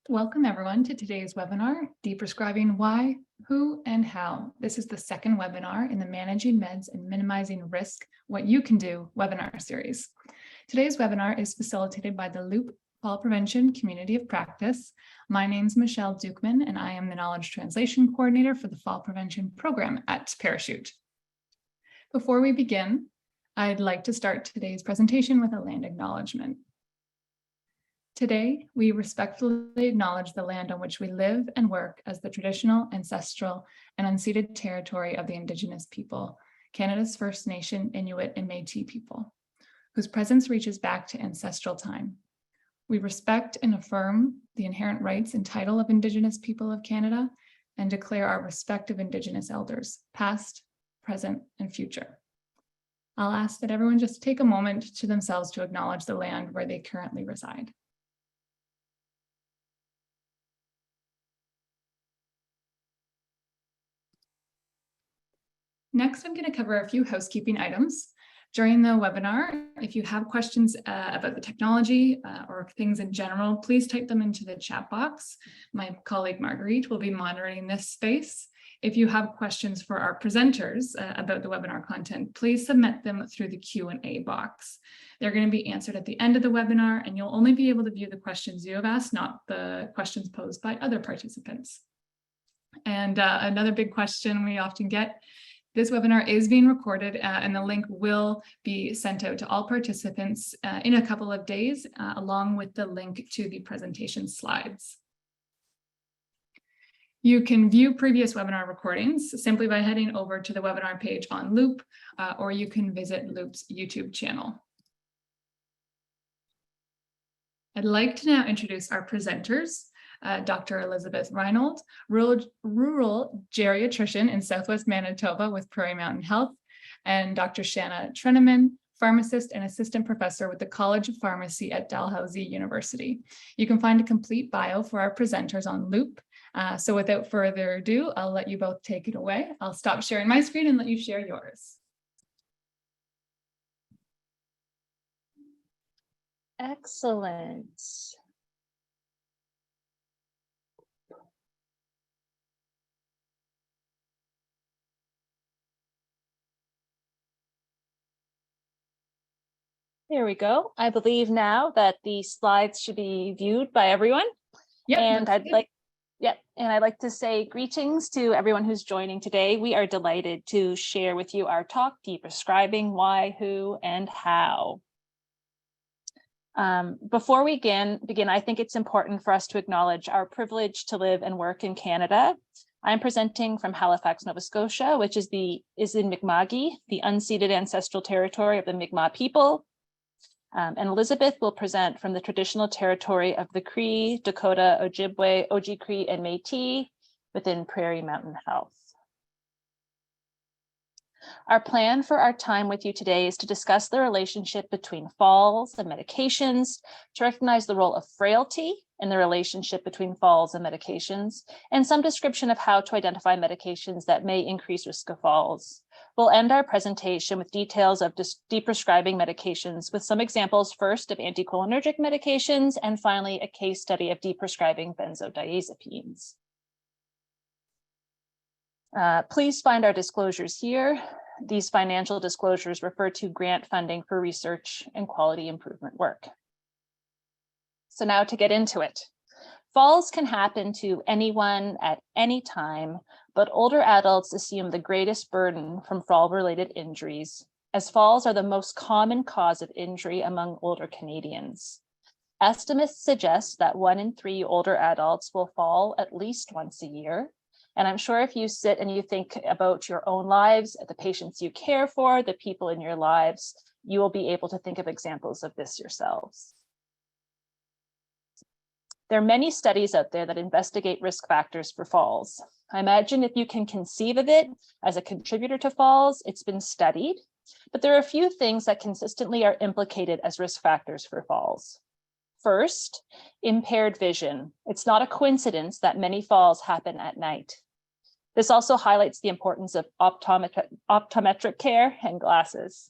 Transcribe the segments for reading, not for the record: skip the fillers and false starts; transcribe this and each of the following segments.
Welcome everyone to today's webinar, Deprescribing Why, Who, and How. This is the second webinar in the Managing Meds and Minimizing Risk, What You Can Do webinar series. Today's webinar is facilitated by the Loop Fall Prevention Community of Practice. My name is Michelle Dukeman, and I am the Knowledge Translation Coordinator for the Fall Prevention Program at Parachute. Before we begin, I'd like to start today's presentation with a land acknowledgement. Today, we respectfully acknowledge the land on which we live and work as the traditional, ancestral, and unceded territory of the Indigenous people, Canada's First Nation, Inuit, and Métis people, whose presence reaches back to ancestral time. We respect and affirm the inherent rights and title of Indigenous people of Canada and declare our respect of Indigenous elders, past, present, and future. I'll ask that everyone just take a moment to themselves to acknowledge the land where they currently reside. Next, I'm going to cover a few housekeeping items. During the webinar, if you have questions about the technology or things in general, please type them into the chat box. My colleague Marguerite will be monitoring this space. If you have questions for our presenters about the webinar content, please submit them through the Q&A box. They're going to be answered at the end of the webinar, and you'll only be able to view the questions you have asked, not the questions posed by other participants. And another big question we often get: this webinar is being recorded and the link will be sent out to all participants in a couple of days, along with the link to the presentation slides. You can view previous webinar recordings simply by heading over to the webinar page on Loop, or you can visit Loop's YouTube channel. I'd like to now introduce our presenters. Dr. Elizabeth Rhynold, rural geriatrician in South West Manitoba with Prairie Mountain Health, and Dr. Shanna Trenaman, pharmacist and assistant professor with the College of Pharmacy at Dalhousie University. You can find a complete bio for our presenters on Loop. So without further ado, I'll let you both take it away. I'll stop sharing my screen and let you share yours. Excellent. There we go. I believe now that the slides should be viewed by everyone. Yep, and I'd like to say greetings to everyone who's joining today. We are delighted to share with you our talk, Deprescribing Why, Who, and How. Before we begin, I think it's important for us to acknowledge our privilege to live and work in Canada. I'm presenting from Halifax, Nova Scotia, which is in Mi'kma'ki, the unceded ancestral territory of the Mi'kmaq people. And Elizabeth will present from the traditional territory of the Cree, Dakota, Ojibwe, Oji-Cree, and Métis within Prairie Mountain Health. Our plan for our time with you today is to discuss the relationship between falls and medications, to recognize the role of frailty in the relationship between falls and medications, and some description of how to identify medications that may increase risk of falls. We'll end our presentation with details of deprescribing medications, with some examples first of anticholinergic medications, and finally a case study of deprescribing benzodiazepines. Please find our disclosures here. These financial disclosures refer to grant funding for research and quality improvement work. So now to get into it. Falls can happen to anyone at any time, but older adults assume the greatest burden from fall-related injuries, as falls are the most common cause of injury among older Canadians. Estimates suggest that 1 in 3 older adults will fall at least once a year. And I'm sure if you sit and you think about your own lives, the patients you care for, the people in your lives, you will be able to think of examples of this yourselves. There are many studies out there that investigate risk factors for falls. I imagine if you can conceive of it as a contributor to falls, it's been studied, but there are a few things that consistently are implicated as risk factors for falls. First, impaired vision. It's not a coincidence that many falls happen at night. This also highlights the importance of optometric care and glasses.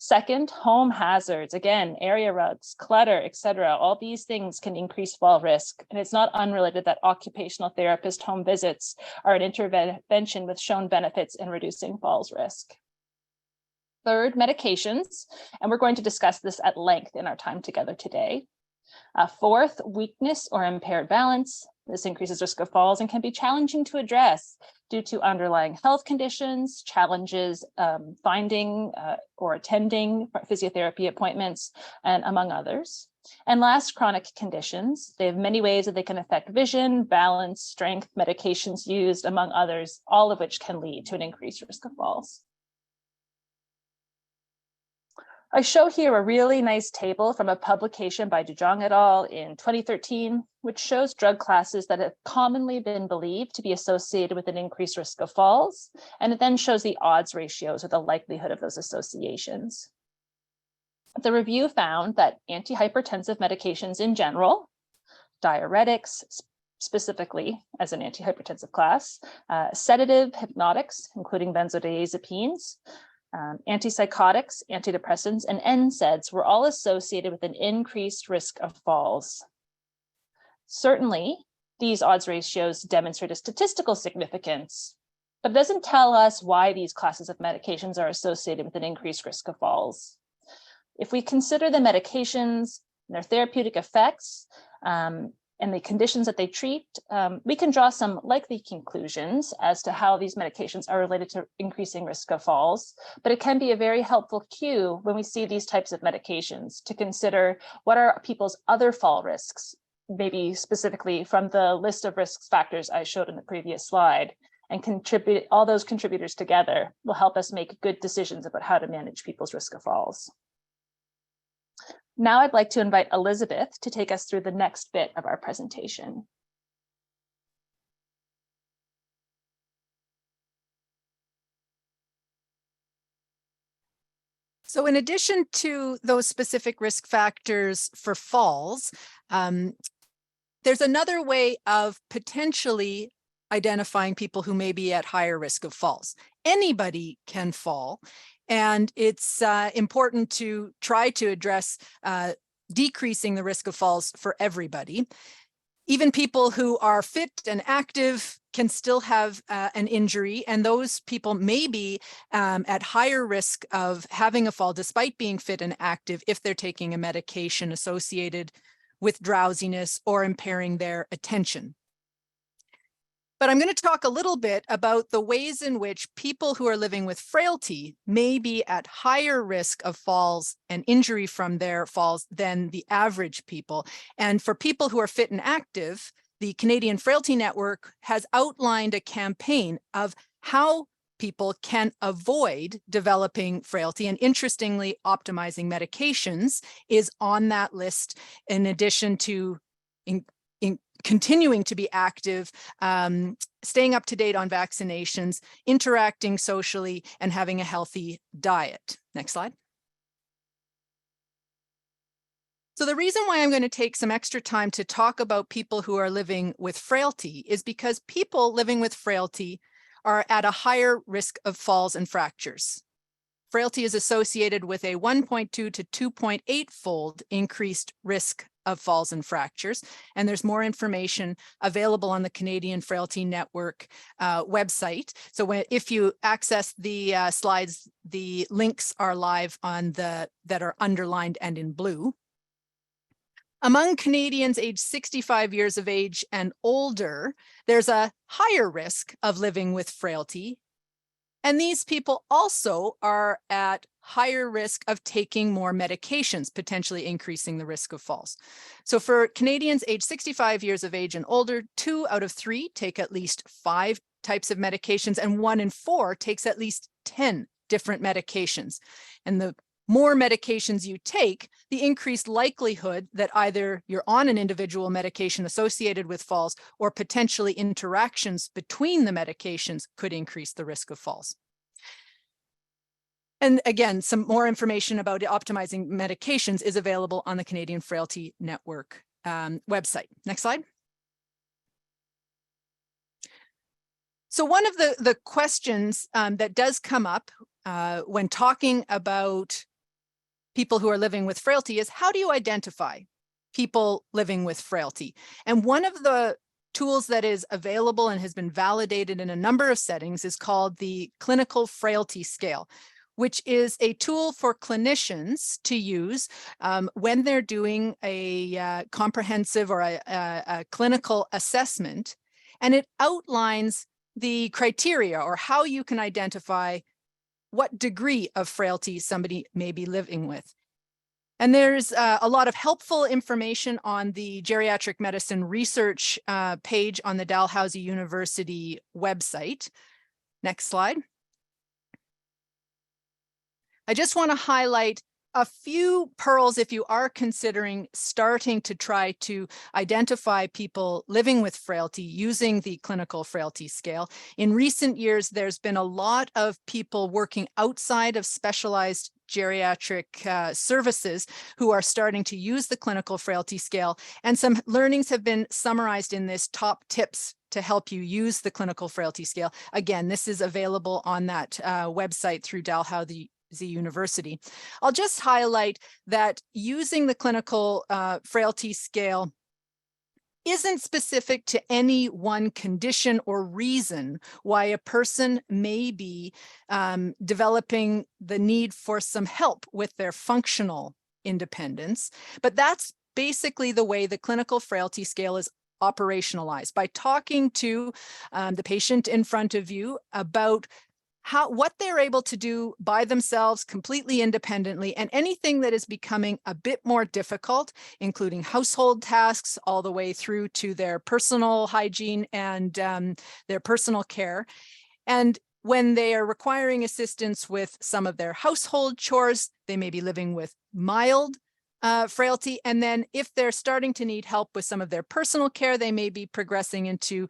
Second, home hazards. Again, area rugs, clutter, etc. All these things can increase fall risk. And it's not unrelated that occupational therapist home visits are an intervention with shown benefits in reducing falls risk. Third, medications. And we're going to discuss this at length in our time together today. Fourth, weakness or impaired balance. This increases risk of falls and can be challenging to address due to underlying health conditions, challenges finding or attending physiotherapy appointments, and among others. And last, chronic conditions. They have many ways that they can affect vision, balance, strength, medications used, among others, all of which can lead to an increased risk of falls. I show here a really nice table from a publication by Dujong et al. In 2013, which shows drug classes that have commonly been believed to be associated with an increased risk of falls, and it then shows the odds ratios or the likelihood of those associations. The review found that antihypertensive medications in general, diuretics specifically as an antihypertensive class, sedative hypnotics, including benzodiazepines, antipsychotics, antidepressants, and NSAIDs were all associated with an increased risk of falls. Certainly, these odds ratios demonstrate a statistical significance, but it doesn't tell us why these classes of medications are associated with an increased risk of falls. If we consider the medications and their therapeutic effects, and the conditions that they treat, we can draw some likely conclusions as to how these medications are related to increasing risk of falls, but it can be a very helpful cue when we see these types of medications to consider what are people's other fall risks, maybe specifically from the list of risk factors I showed in the previous slide, and contribute all those contributors together will help us make good decisions about how to manage people's risk of falls. Now I'd like to invite Elizabeth to take us through the next bit of our presentation. So in addition to those specific risk factors for falls, there's another way of potentially identifying people who may be at higher risk of falls. Anybody can fall. And it's important to try to address decreasing the risk of falls for everybody. Even people who are fit and active can still have an injury, and those people may be at higher risk of having a fall despite being fit and active if they're taking a medication associated with drowsiness or impairing their attention. But I'm going to talk a little bit about the ways in which people who are living with frailty may be at higher risk of falls and injury from their falls than the average people. And for people who are fit and active, the Canadian Frailty Network has outlined a campaign of how people can avoid developing frailty. And interestingly, optimizing medications is on that list, in addition to continuing to be active, staying up to date on vaccinations, interacting socially, and having a healthy diet. Next slide. So the reason why I'm going to take some extra time to talk about people who are living with frailty is because people living with frailty are at a higher risk of falls and fractures. Frailty is associated with a 1.2 to 2.8-fold increased risk of falls and fractures. And there's more information available on the Canadian Frailty Network website. So if you access the slides, the links are live on that are underlined and in blue. Among Canadians aged 65 years of age and older, there's a higher risk of living with frailty. And these people also are at higher risk of taking more medications, potentially increasing the risk of falls. So for Canadians aged 65 years of age and older, 2 out of 3 take at least 5 types of medications, and 1 in 4 takes at least 10 different medications. And the more medications you take, the increased likelihood that either you're on an individual medication associated with falls or potentially interactions between the medications could increase the risk of falls. And again, some more information about optimizing medications is available on the Canadian Frailty Network website. Next slide. So one of the questions that does come up when talking about people who are living with frailty is, how do you identify people living with frailty? And one of the tools that is available and has been validated in a number of settings is called the Clinical Frailty Scale, which is a tool for clinicians to use when they're doing a comprehensive or a clinical assessment. And it outlines the criteria or how you can identify what degree of frailty somebody may be living with. And there's a lot of helpful information on the geriatric medicine research page on the Dalhousie University website. Next slide. I just want to highlight a few pearls if you are considering starting to try to identify people living with frailty using the clinical frailty scale. In recent years, there's been a lot of people working outside of specialized geriatric services who are starting to use the clinical frailty scale. And some learnings have been summarized in this top tips to help you use the clinical frailty scale. Again, this is available on that website through Dalhousie University. I'll just highlight that using the clinical frailty scale isn't specific to any one condition or reason why a person may be developing the need for some help with their functional independence. But that's basically the way the clinical frailty scale is operationalized, by talking to the patient in front of you about what they're able to do by themselves completely independently, and anything that is becoming a bit more difficult, including household tasks all the way through to their personal hygiene and their personal care. And when they are requiring assistance with some of their household chores, they may be living with mild frailty. And then if they're starting to need help with some of their personal care, they may be progressing into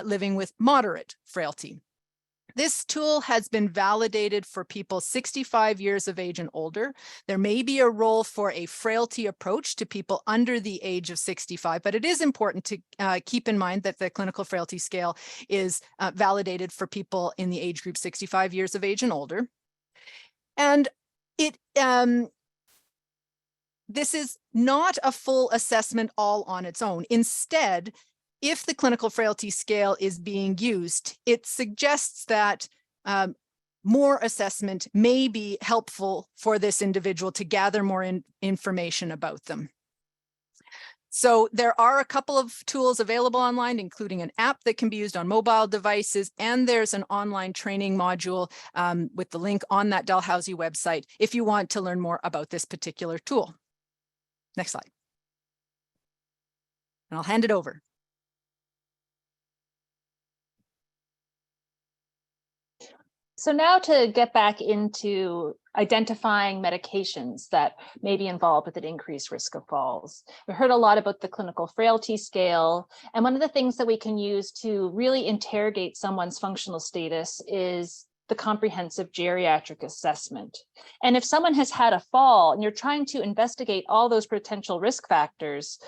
living with moderate frailty. This tool has been validated for people 65 years of age and older. There may be a role for a frailty approach to people under the age of 65, but it is important to keep in mind that the clinical frailty scale is validated for people in the age group 65 years of age and older. And this is not a full assessment all on its own. Instead, if the clinical frailty scale is being used, it suggests that more assessment may be helpful for this individual to gather more information about them. So there are a couple of tools available online, including an app that can be used on mobile devices, and there's an online training module with the link on that Dalhousie website if you want to learn more about this particular tool. Next slide. And I'll hand it over. So now to get back into identifying medications that may be involved with an increased risk of falls. We heard a lot about the clinical frailty scale, and one of the things that we can use to really interrogate someone's functional status is the Comprehensive Geriatric Assessment. And if someone has had a fall and you're trying to investigate all those potential risk factors,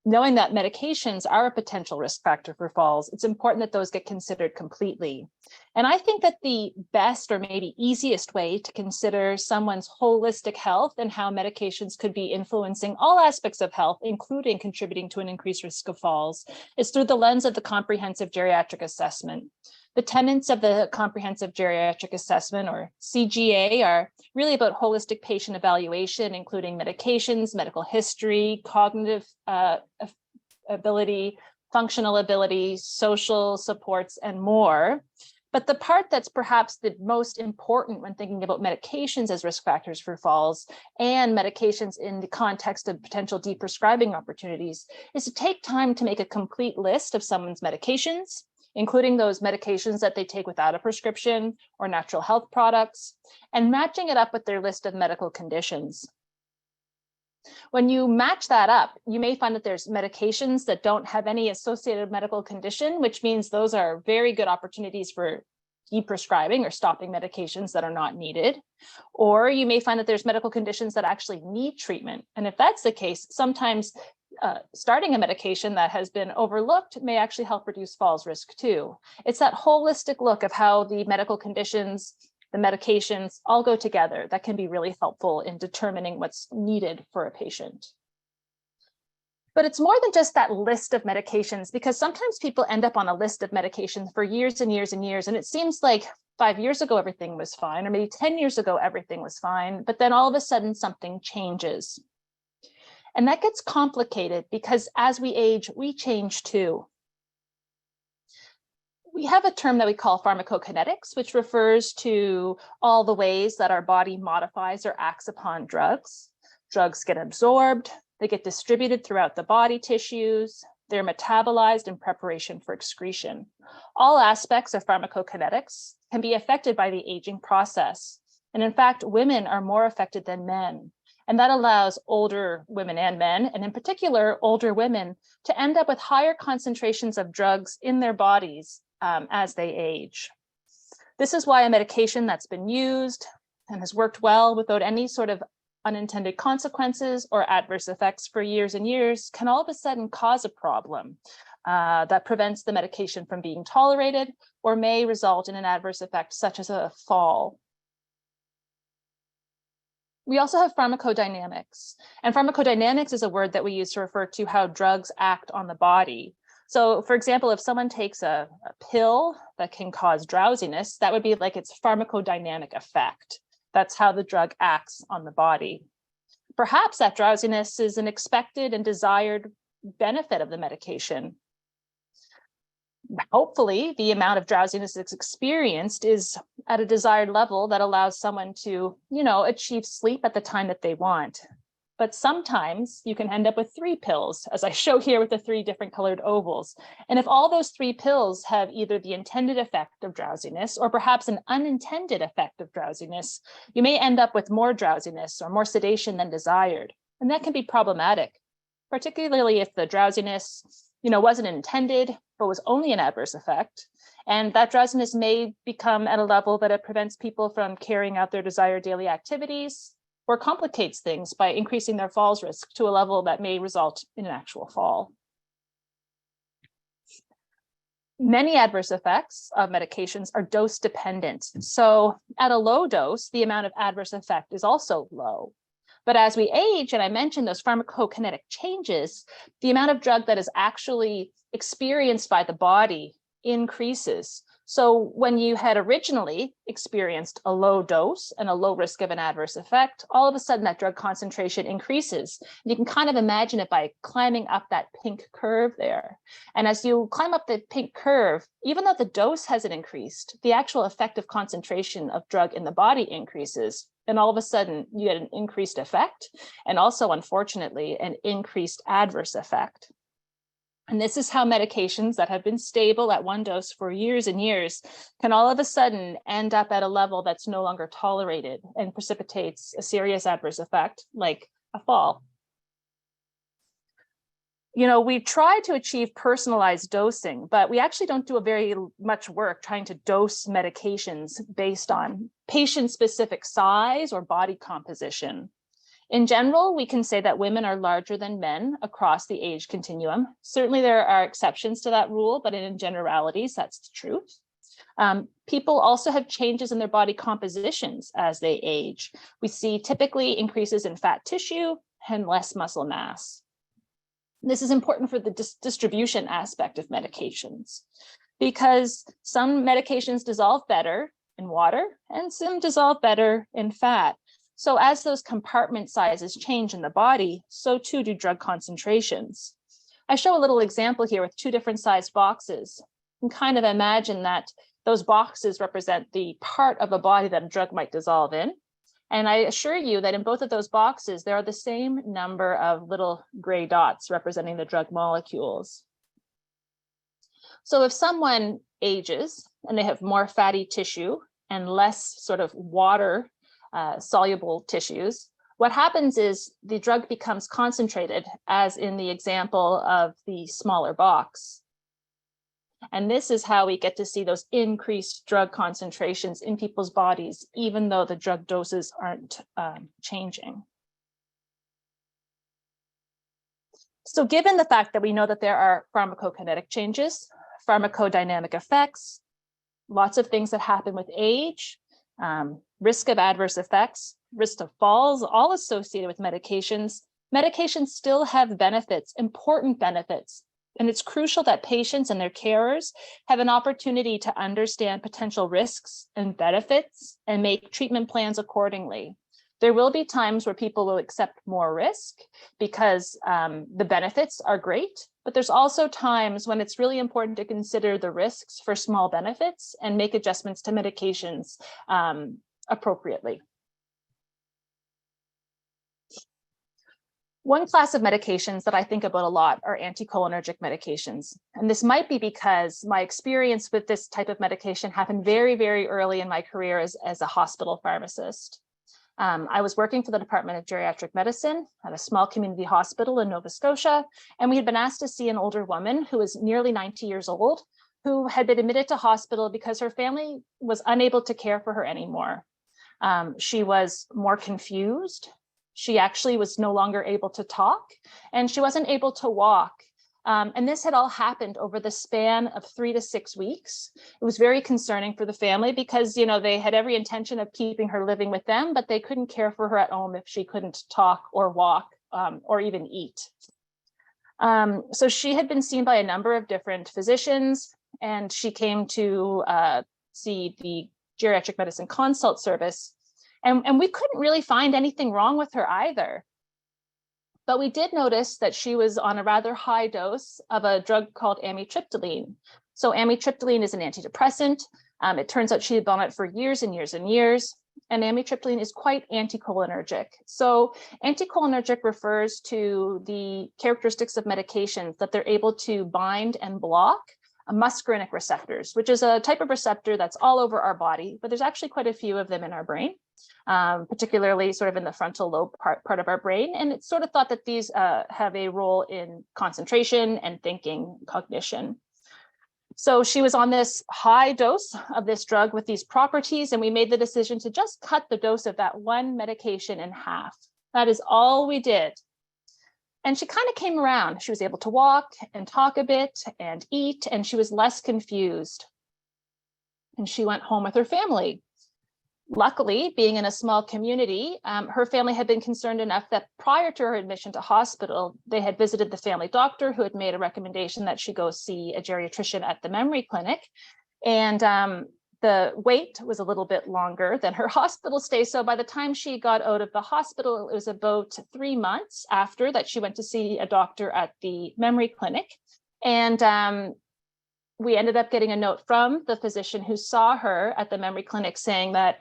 knowing that medications are a potential risk factor for falls, it's important that those get considered completely. And I think that the best or maybe easiest way to consider someone's holistic health and how medications could be influencing all aspects of health, including contributing to an increased risk of falls, is through the lens of the Comprehensive Geriatric Assessment. The tenets of the Comprehensive Geriatric Assessment, or CGA, are really about holistic patient evaluation, including medications, medical history, cognitive ability, functional ability, social supports, and more. But the part that's perhaps the most important when thinking about medications as risk factors for falls and medications in the context of potential deprescribing opportunities is to take time to make a complete list of someone's medications, including those medications that they take without a prescription or natural health products, and matching it up with their list of medical conditions. When you match that up, you may find that there's medications that don't have any associated medical condition, which means those are very good opportunities for deprescribing or stopping medications that are not needed. Or you may find that there's medical conditions that actually need treatment. And if that's the case, sometimes starting a medication that has been overlooked may actually help reduce falls risk too. It's that holistic look of how the medical conditions the medications all go together. That can be really helpful in determining what's needed for a patient. But it's more than just that list of medications, because sometimes people end up on a list of medications for years and years and years, and it seems like 5 years ago everything was fine, or maybe 10 years ago everything was fine, but then all of a sudden something changes. And that gets complicated because as we age, we change too. We have a term that we call pharmacokinetics, which refers to all the ways that our body modifies or acts upon drugs. Drugs get absorbed, they get distributed throughout the body tissues, they're metabolized in preparation for excretion. All aspects of pharmacokinetics can be affected by the aging process. And in fact, women are more affected than men. And that allows older women and men, and in particular, older women, to end up with higher concentrations of drugs in their bodies as they age. This is why a medication that's been used and has worked well without any sort of unintended consequences or adverse effects for years and years can all of a sudden cause a problem that prevents the medication from being tolerated or may result in an adverse effect such as a fall. We also have pharmacodynamics, and pharmacodynamics is a word that we use to refer to how drugs act on the body. So for example, if someone takes a pill that can cause drowsiness, that would be like its pharmacodynamic effect. That's how the drug acts on the body. Perhaps that drowsiness is an expected and desired benefit of the medication. Hopefully, the amount of drowsiness that's experienced is at a desired level that allows someone to, achieve sleep at the time that they want. But sometimes you can end up with 3 pills, as I show here with the 3 different colored ovals. And if all those 3 pills have either the intended effect of drowsiness or perhaps an unintended effect of drowsiness, you may end up with more drowsiness or more sedation than desired. And that can be problematic, particularly if the drowsiness, wasn't intended, but was only an adverse effect. And that drowsiness may become at a level that it prevents people from carrying out their desired daily activities, or complicates things by increasing their falls risk to a level that may result in an actual fall. Many adverse effects of medications are dose dependent. So at a low dose, the amount of adverse effect is also low. But as we age, and I mentioned those pharmacokinetic changes, the amount of drug that is actually experienced by the body increases. So when you had originally experienced a low dose and a low risk of an adverse effect, all of a sudden that drug concentration increases. You can kind of imagine it by climbing up that pink curve there. And as you climb up the pink curve, even though the dose hasn't increased, the actual effective concentration of drug in the body increases. And all of a sudden you get an increased effect and also, unfortunately, an increased adverse effect. And this is how medications that have been stable at one dose for years and years can all of a sudden end up at a level that's no longer tolerated and precipitates a serious adverse effect like a fall. We try to achieve personalized dosing, but we actually don't do a very much work trying to dose medications based on patient-specific size or body composition. In general, we can say that women are larger than men across the age continuum. Certainly there are exceptions to that rule, but in generalities, that's the truth. People also have changes in their body compositions as they age. We see typically increases in fat tissue and less muscle mass. This is important for the distribution aspect of medications because some medications dissolve better in water and some dissolve better in fat. So as those compartment sizes change in the body, so too do drug concentrations. I show a little example here with 2 different sized boxes. You can kind of imagine that those boxes represent the part of a body that a drug might dissolve in. And I assure you that in both of those boxes, there are the same number of little gray dots representing the drug molecules. So if someone ages and they have more fatty tissue and less sort of water soluble tissues, what happens is the drug becomes concentrated, as in the example of the smaller box. And this is how we get to see those increased drug concentrations in people's bodies, even though the drug doses aren't changing. So given the fact that we know that there are pharmacokinetic changes, pharmacodynamic effects, lots of things that happen with age, risk of adverse effects, risk of falls, all associated with medications. Medications still have benefits, important benefits, and it's crucial that patients and their carers have an opportunity to understand potential risks and benefits and make treatment plans accordingly. There will be times where people will accept more risk because the benefits are great, but there's also times when it's really important to consider the risks for small benefits and make adjustments to medications appropriately. One class of medications that I think about a lot are anticholinergic medications. And this might be because my experience with this type of medication happened very, very early in my career as a hospital pharmacist. I was working for the Department of Geriatric Medicine at a small community hospital in Nova Scotia, and we had been asked to see an older woman who was nearly 90 years old, who had been admitted to hospital because her family was unable to care for her anymore. She was more confused. She actually was no longer able to talk, and she wasn't able to walk. And this had all happened over the span of 3 to 6 weeks. It was very concerning for the family because, you know, they had every intention of keeping her living with them, but they couldn't care for her at home if she couldn't talk or walk or even eat. So she had been seen by a number of different physicians, and she came to see the geriatric medicine consult service. And we couldn't really find anything wrong with her either. But we did notice that she was on a rather high dose of a drug called amitriptyline. So amitriptyline is an antidepressant. It turns out she had been on it for years and years and years. And amitriptyline is quite anticholinergic. So anticholinergic refers to the characteristics of medications that they're able to bind and block muscarinic receptors, which is a type of receptor that's all over our body, but there's actually quite a few of them in our brain, particularly sort of in the frontal lobe part of our brain. And it's sort of thought that these have a role in concentration and thinking, cognition. So she was on this high dose of this drug with these properties, and we made the decision to just cut the dose of that one medication in half. That is all we did. And she kind of came around. She was able to walk and talk a bit and eat, and she was less confused. And she went home with her family. Luckily, being in a small community, her family had been concerned enough that prior to her admission to hospital, they had visited the family doctor who had made a recommendation that she go see a geriatrician at the memory clinic. And the wait was a little bit longer than her hospital stay. So by the time she got out of the hospital, it was about 3 months after that she went to see a doctor at the memory clinic. And we ended up getting a note from the physician who saw her at the memory clinic saying that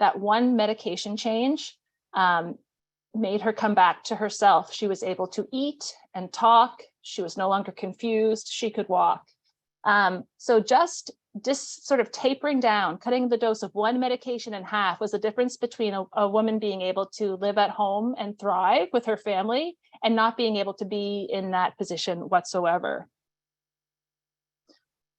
that one medication change made her come back to herself. She was able to eat and talk. She was no longer confused. She could walk. So just sort of tapering down, cutting the dose of one medication in half was the difference between a woman being able to live at home and thrive with her family and not being able to be in that position whatsoever.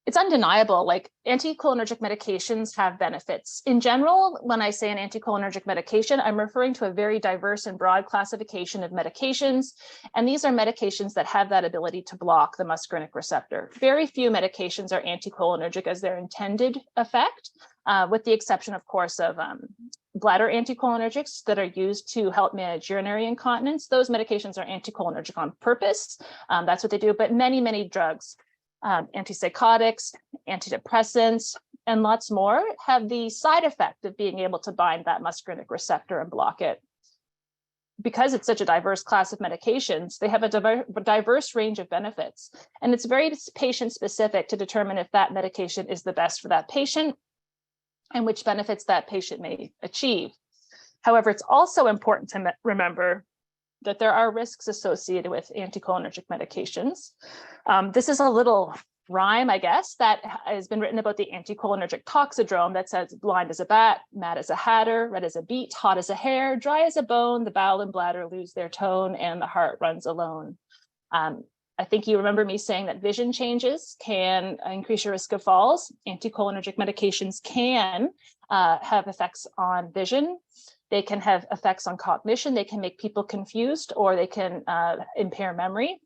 It's undeniable, like anticholinergic medications have benefits. In general, when I say an anticholinergic medication, I'm referring to a very diverse and broad classification of medications. And these are medications that have that ability to block the muscarinic receptor. Very few medications are anticholinergic as their intended effect, with the exception, of course, of bladder anticholinergics that are used to help manage urinary incontinence. Those medications are anticholinergic on purpose. That's what they do, but many, many drugs, antipsychotics, antidepressants, and lots more have the side effect of being able to bind that muscarinic receptor and block it. Because it's such a diverse class of medications, they have a diverse range of benefits. And it's very patient specific to determine if that medication is the best for that patient and which benefits that patient may achieve. However, it's also important to remember that there are risks associated with anticholinergic medications. This is a little rhyme, I guess, that has been written about the anticholinergic toxidrome that says blind as a bat, mad as a hatter, red as a beet, hot as a hair, dry as a bone, the bowel and bladder lose their tone, and the heart runs alone. I think you remember me saying that vision changes can increase your risk of falls. Anticholinergic medications can have effects on vision. They can have effects on cognition. They can make people confused, or they can impair memory.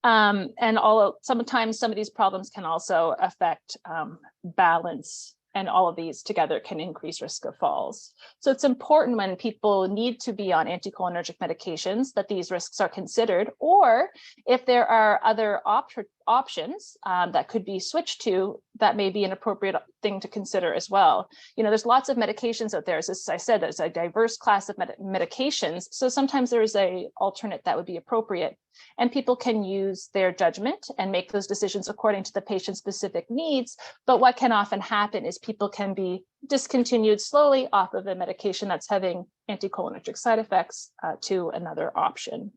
And sometimes some of these problems can also affect balance And all of these together can increase risk of falls. So it's important when people need to be on anticholinergic medications that these risks are considered, or if there are other options that could be switched to, that may be an appropriate thing to consider as well. You know, there's lots of medications out there. As I said, there's a diverse class of medications. So sometimes there's a alternate that would be appropriate. And people can use their judgment and make those decisions according to the patient's specific needs. But what can often happen is people can be discontinued slowly off of a medication that's having anticholinergic side effects to another option.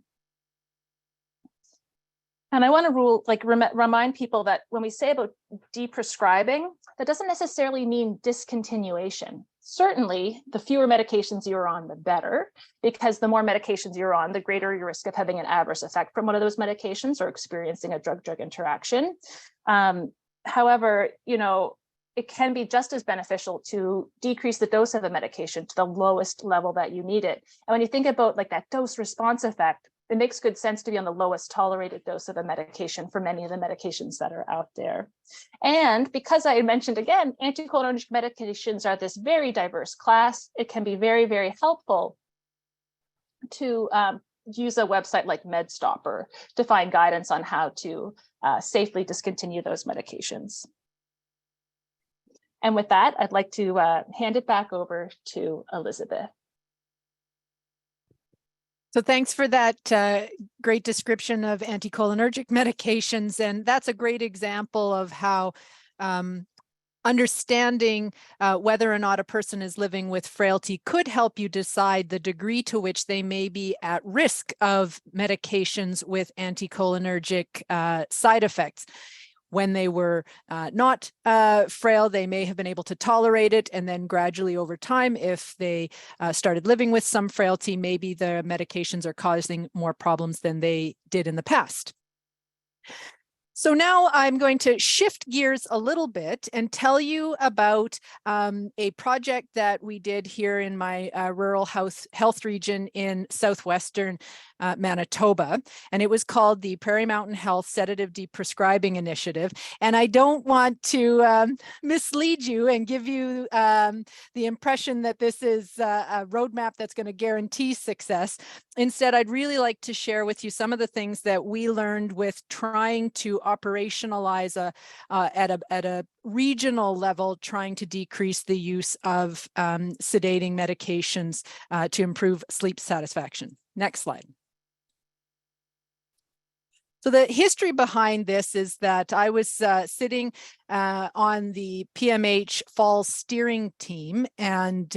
And I want to remind people that when we say about deprescribing, that doesn't necessarily mean discontinuation. Certainly, the fewer medications you're on, the better, because the more medications you're on, the greater your risk of having an adverse effect from one of those medications or experiencing a drug-drug interaction. However, you know, it can be just as beneficial to decrease the dose of a medication to the lowest level that you need it. And when you think about like that dose response effect, it makes good sense to be on the lowest tolerated dose of a medication for many of the medications that are out there. And because I mentioned again, anticholinergic medications are this very diverse class, it can be very, very helpful to use a website like MedStopper to find guidance on how to safely discontinue those medications. And with that, I'd like to hand it back over to Elizabeth. So thanks for that great description of anticholinergic medications. And that's a great example of how understanding whether or not a person is living with frailty could help you decide the degree to which they may be at risk of medications with anticholinergic side effects. When they were not frail, they may have been able to tolerate it. And then gradually over time, if they started living with some frailty, maybe the medications are causing more problems than they did in the past. So now I'm going to shift gears a little bit and tell you about a project that we did here in my rural health region in southwestern Manitoba, and it was called the Prairie Mountain Health Sedative Deprescribing Initiative. And I don't want to mislead you and give you the impression that this is a roadmap that's going to guarantee success. Instead, I'd really like to share with you some of the things that we learned with trying to operationalize at a regional level, trying to decrease the use of sedating medications to improve sleep satisfaction. Next slide. So the history behind this is that I was sitting on the PMH Falls steering team, and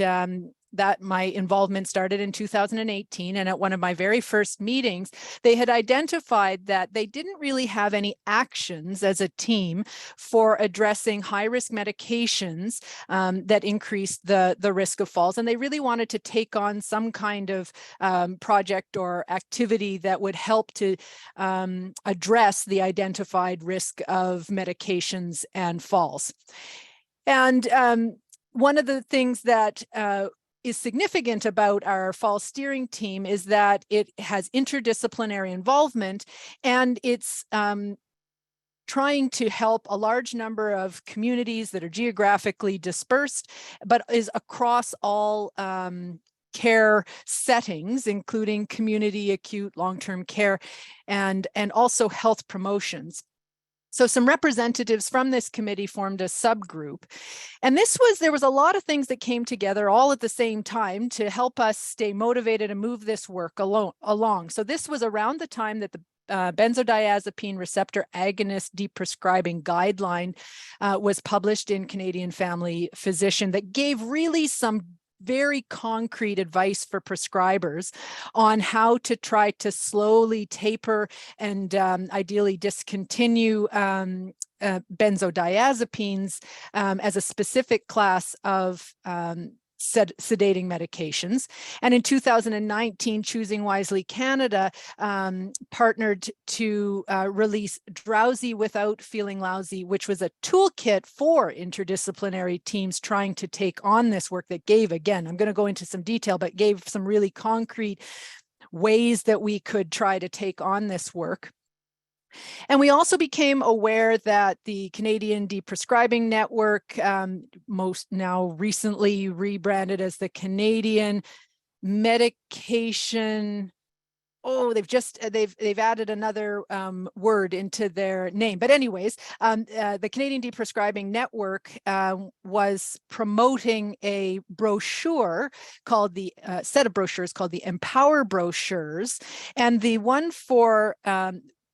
that my involvement started in 2018. And at one of my very first meetings, they had identified that they didn't really have any actions as a team for addressing high-risk medications that increased the risk of falls. And they really wanted to take on some kind of project or activity that would help to address the identified risk of medications and falls. And one of the things that is significant about our fall steering team is that it has interdisciplinary involvement, and it's trying to help a large number of communities that are geographically dispersed, but is across all care settings, including community, acute, long-term care, and also health promotions. So some representatives from this committee formed a subgroup. And there was a lot of things that came together all at the same time to help us stay motivated and move this work along. So this was around the time that the benzodiazepine receptor agonist deprescribing guideline was published in Canadian Family Physician, that gave really some very concrete advice for prescribers on how to try to slowly taper and ideally discontinue benzodiazepines as a specific class of sedating medications. And in 2019, Choosing Wisely Canada partnered to release Drowsy Without Feeling Lousy, which was a toolkit for interdisciplinary teams trying to take on this work that gave, again, I'm going to go into some detail, but gave some really concrete ways that we could try to take on this work. And we also became aware that the Canadian Deprescribing Network, most now recently rebranded as the Canadian Medication. Oh, they've added another word into their name. But anyways, the Canadian Deprescribing Network was promoting a brochure called the set of brochures called the Empower brochures, and the one for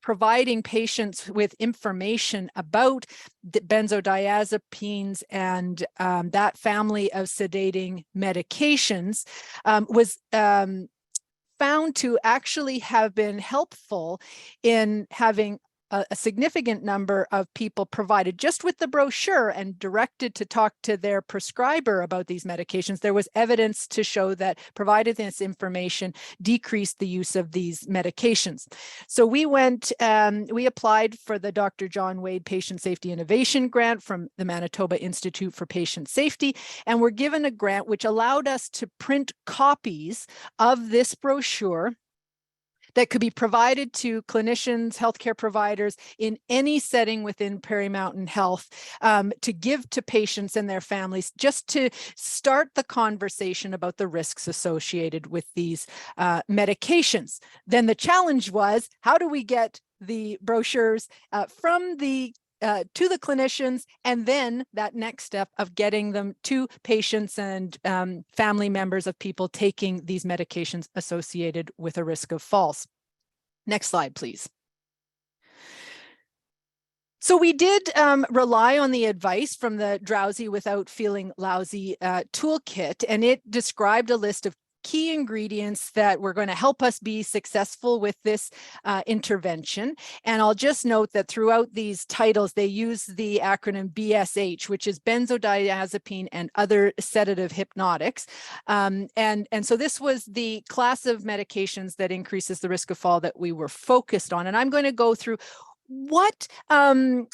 providing patients with information about the benzodiazepines and that family of sedating medications was found to actually have been helpful in having a significant number of people provided just with the brochure and directed to talk to their prescriber about these medications. There was evidence to show that provided this information decreased the use of these medications. So we applied for the Dr. John Wade Patient Safety Innovation Grant from the Manitoba Institute for Patient Safety, and were given a grant which allowed us to print copies of this brochure that could be provided to clinicians, healthcare providers in any setting within Prairie Mountain Health to give to patients and their families, just to start the conversation about the risks associated with these medications. Then the challenge was, how do we get the brochures from the to the clinicians, and then that next step of getting them to patients and family members of people taking these medications associated with a risk of falls. Next slide, please. So we did rely on the advice from the Drowsy Without Feeling Lousy toolkit, and it described a list of key ingredients that were going to help us be successful with this intervention. And I'll just note that throughout these titles, they use the acronym BSH, which is benzodiazepine and other sedative hypnotics. And so this was the class of medications that increases the risk of fall that we were focused on. And I'm going to go through what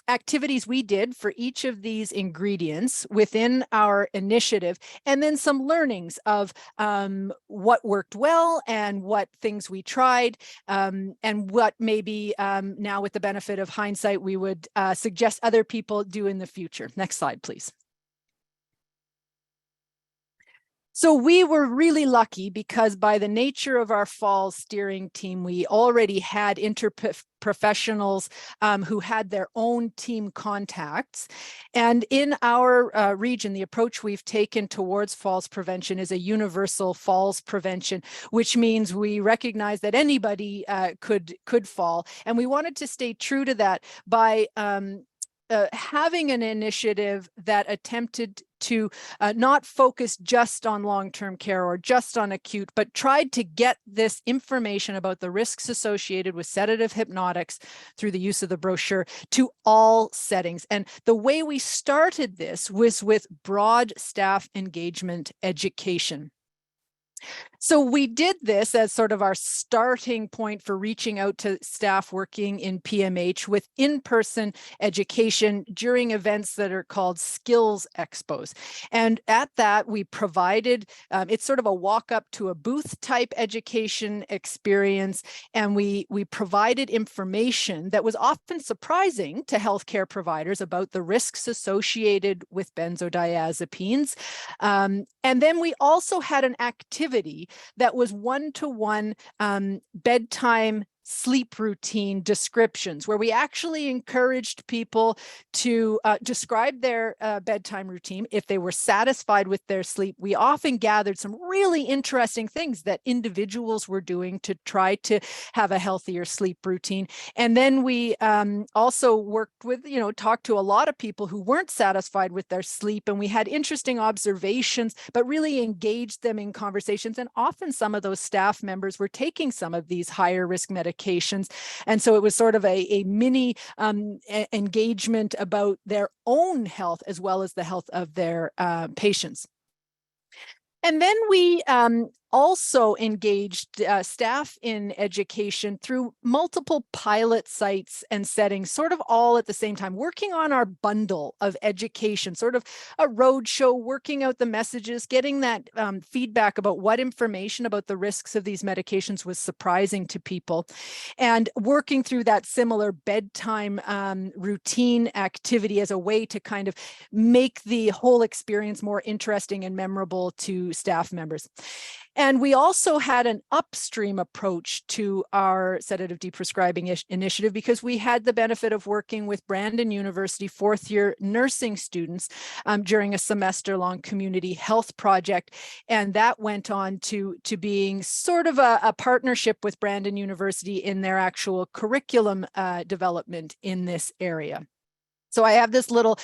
activities we did for each of these ingredients within our initiative, and then some learnings of what worked well and what things we tried, and what maybe now with the benefit of hindsight, we would suggest other people do in the future. Next slide, please. So we were really lucky because by the nature of our fall steering team, we already had interprofessionals who had their own team contacts. And in our region, the approach we've taken towards falls prevention is a universal falls prevention, which means we recognize that anybody could fall. And we wanted to stay true to that by having an initiative that attempted to not focus just on long-term care or just on acute, but tried to get this information about the risks associated with sedative hypnotics through the use of the brochure to all settings. And the way we started this was with broad staff engagement education. So we did this as sort of our starting point for reaching out to staff working in PMH with in-person education during events that are called skills expos. And at that, we provided, it's sort of a walk up to a booth type education experience. And we provided information that was often surprising to healthcare providers about the risks associated with benzodiazepines. And then we also had an activity that was one-to-one bedtime sleep routine descriptions, where we actually encouraged people to describe their bedtime routine. If they were satisfied with their sleep, we often gathered some really interesting things that individuals were doing to try to have a healthier sleep routine. And then we also worked with, talked to a lot of people who weren't satisfied with their sleep, and we had interesting observations, but really engaged them in conversations. And often some of those staff members were taking some of these higher risk medications. And so it was sort of a mini engagement about their own health as well as the health of their patients. And then we also engaged staff in education through multiple pilot sites and settings, sort of all at the same time, working on our bundle of education, sort of a roadshow, working out the messages, getting that feedback about what information about the risks of these medications was surprising to people, and working through that similar bedtime routine activity as a way to kind of make the whole experience more interesting and memorable to staff members. And we also had an upstream approach to our sedative deprescribing initiative because we had the benefit of working with Brandon University fourth-year nursing students during a semester-long community health project. And that went on to being sort of a partnership with Brandon University in their actual curriculum development in this area. So I have this little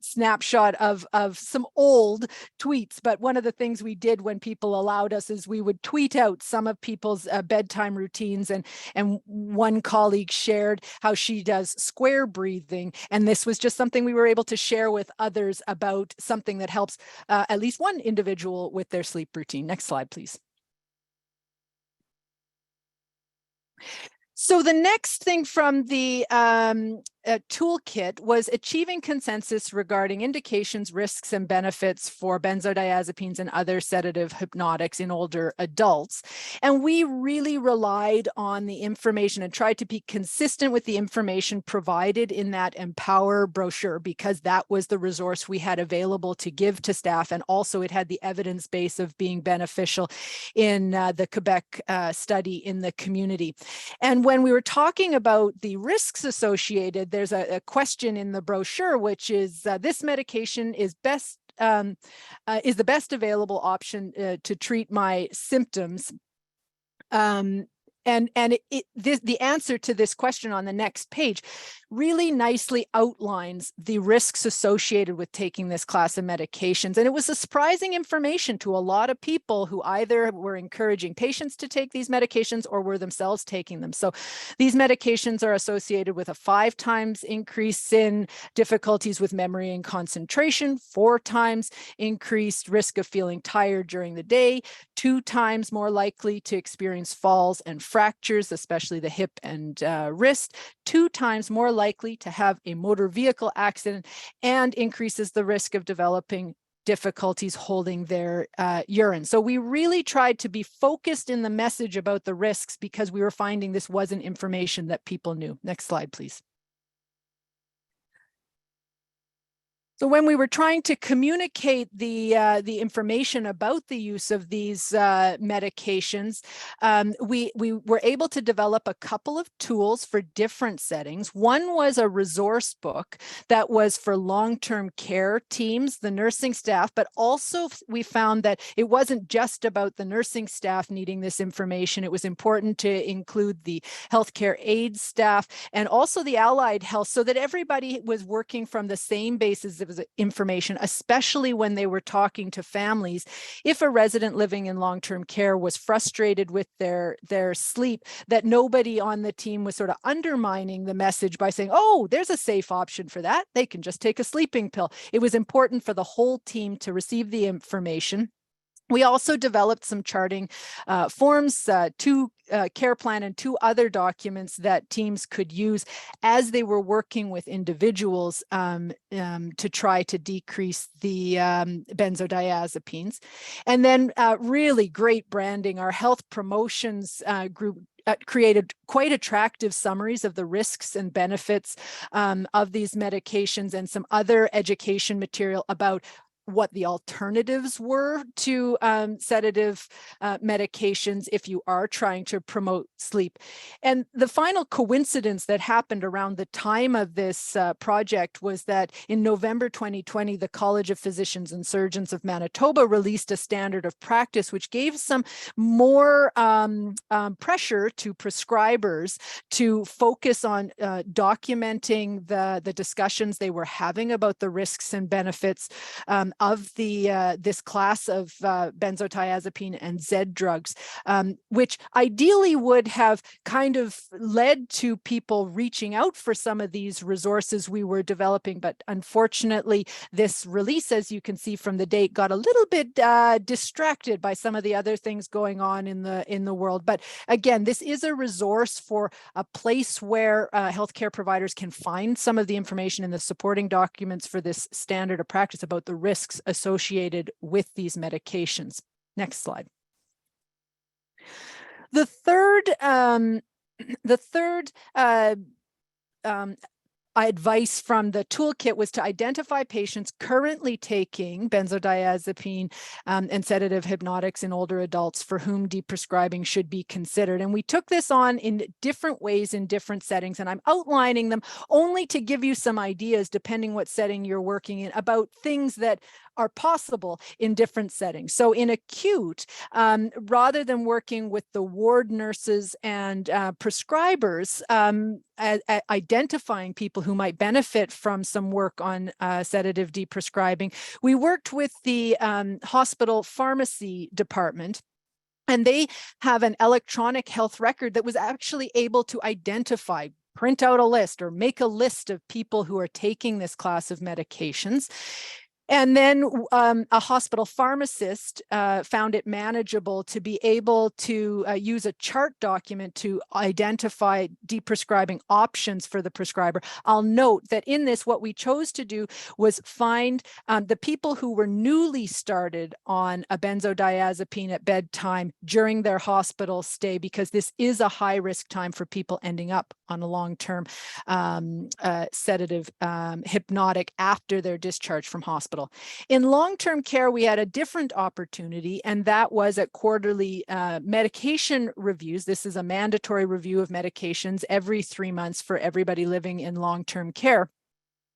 snapshot of some old tweets, but one of the things we did when people allowed us is we would tweet out some of people's bedtime routines, and one colleague shared how she does square breathing, and this was just something we were able to share with others about something that helps at least one individual with their sleep routine. Next slide, please. So the next thing from the toolkit was achieving consensus regarding indications, risks, and benefits for benzodiazepines and other sedative hypnotics in older adults. And we really relied on the information and tried to be consistent with the information provided in that Empower brochure, because that was the resource we had available to give to staff. And also it had the evidence base of being beneficial in the Quebec study in the community. And when we were talking about the risks associated, there's a question in the brochure, which is this medication is the best available option to treat my symptoms. The answer to this question on the next page really nicely outlines the risks associated with taking this class of medications. And it was a surprising information to a lot of people who either were encouraging patients to take these medications or were themselves taking them. So these medications are associated with a 5 times increase in difficulties with memory and concentration, 4 times increased risk of feeling tired during the day, 2 times more likely to experience falls and fractures, especially the hip and wrist, 2 times more likely to have a motor vehicle accident, and increases the risk of developing difficulties holding their urine. So we really tried to be focused in the message about the risks because we were finding this wasn't information that people knew. Next slide, please. So when we were trying to communicate the information about the use of these medications, we were able to develop a couple of tools for different settings. One was a resource book that was for long-term care teams, the nursing staff, but also we found that it wasn't just about the nursing staff needing this information. It was important to include the healthcare aid staff and also the allied health, so that everybody was working from the same basis of information, especially when they were talking to families. If a resident living in long-term care was frustrated with their sleep, that nobody on the team was sort of undermining the message by saying, oh, there's a safe option for that. They can just take a sleeping pill. It was important for the whole team to receive the information. We also developed some charting forms, 2 care plan and 2 other documents that teams could use as they were working with individuals to try to decrease the benzodiazepines. And then really great branding. Our health promotions group created quite attractive summaries of the risks and benefits of these medications, and some other education material about what the alternatives were to sedative medications if you are trying to promote sleep. And the final coincidence that happened around the time of this project was that in November 2020, the College of Physicians and Surgeons of Manitoba released a standard of practice, which gave some more pressure to prescribers to focus on documenting the discussions they were having about the risks and benefits of this class of benzodiazepine and Z drugs, which ideally would have kind of led to people reaching out for some of these resources we were developing. But unfortunately, this release, as you can see from the date, got a little bit distracted by some of the other things going on in the world. But again, this is a resource for a place where healthcare providers can find some of the information in the supporting documents for this standard of practice about the risks associated with these medications. Next slide. The third advice from the toolkit was to identify patients currently taking benzodiazepine and sedative hypnotics in older adults for whom deprescribing should be considered. And we took this on in different ways in different settings, and I'm outlining them only to give you some ideas, depending what setting you're working in, about things that are possible in different settings. So in acute, rather than working with the ward nurses and prescribers, identifying people who might benefit from some work on sedative deprescribing, we worked with the hospital pharmacy department. And they have an electronic health record that was actually able to identify, print out a list or make a list of people who are taking this class of medications. And then a hospital pharmacist found it manageable to be able to use a chart document to identify deprescribing options for the prescriber. I'll note that in this, what we chose to do was find the people who were newly started on a benzodiazepine at bedtime during their hospital stay, because this is a high-risk time for people ending up on a long-term sedative hypnotic after their discharge from hospital. In long-term care, we had a different opportunity, and that was at quarterly medication reviews. This is a mandatory review of medications every 3 months for everybody living in long-term care.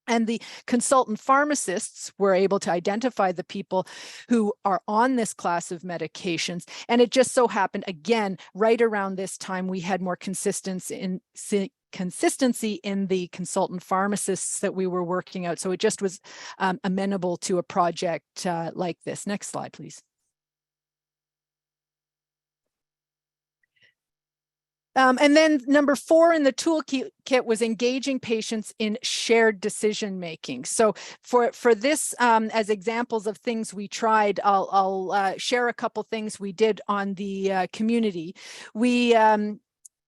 And the consultant pharmacists were able to identify the people who are on this class of medications. And it just so happened, again, right around this time, we had more consistency in the consultant pharmacists that we were working out. So it just was amenable to a project like this. Next slide, please. And then number 4 in the toolkit was engaging patients in shared decision making. So for this, as examples of things we tried, I'll share a couple things we did on the community. We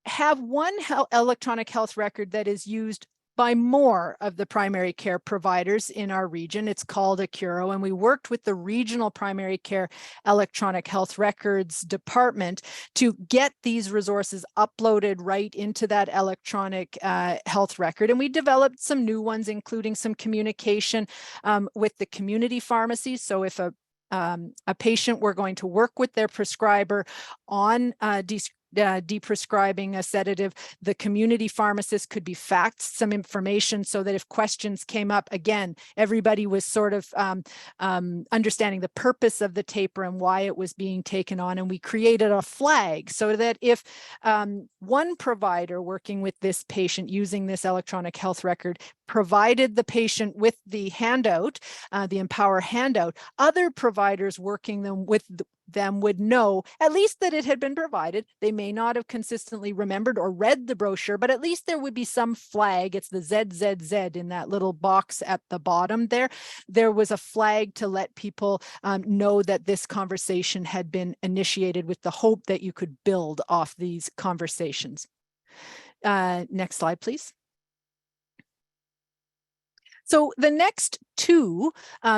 have one electronic health record that is used by more of the primary care providers in our region. It's called Accuro, and we worked with the regional primary care electronic health records department to get these resources uploaded right into that electronic health record. And we developed some new ones, including some communication with the community pharmacies. So if a patient were going to work with their prescriber on deprescribing a sedative, the community pharmacist could be faxed some information so that if questions came up, again, everybody was sort of understanding the purpose of the taper and why it was being taken on. And we created a flag so that if one provider working with this patient using this electronic health record provided the patient with the handout, the Empower handout, other providers working with them would know at least that it had been provided. They may not have consistently remembered or read the brochure, but at least there would be some flag. It's the ZZZ in that little box at the bottom there. There was a flag to let people know that this conversation had been initiated, with the hope that you could build off these conversations. Next slide, please. So the next 2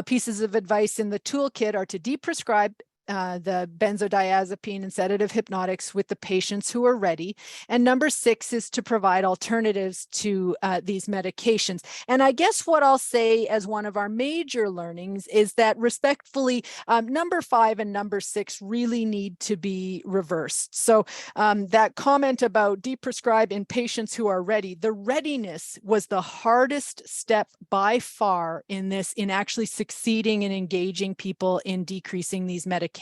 pieces of advice in the toolkit are to deprescribe the benzodiazepine and sedative hypnotics with the patients who are ready. And number 6 is to provide alternatives to these medications. And I guess what I'll say as one of our major learnings is that respectfully, number 5 and number 6 really need to be reversed. So that comment about deprescribe in patients who are ready, the readiness was the hardest step by far in this, in actually succeeding in engaging people in decreasing these medications.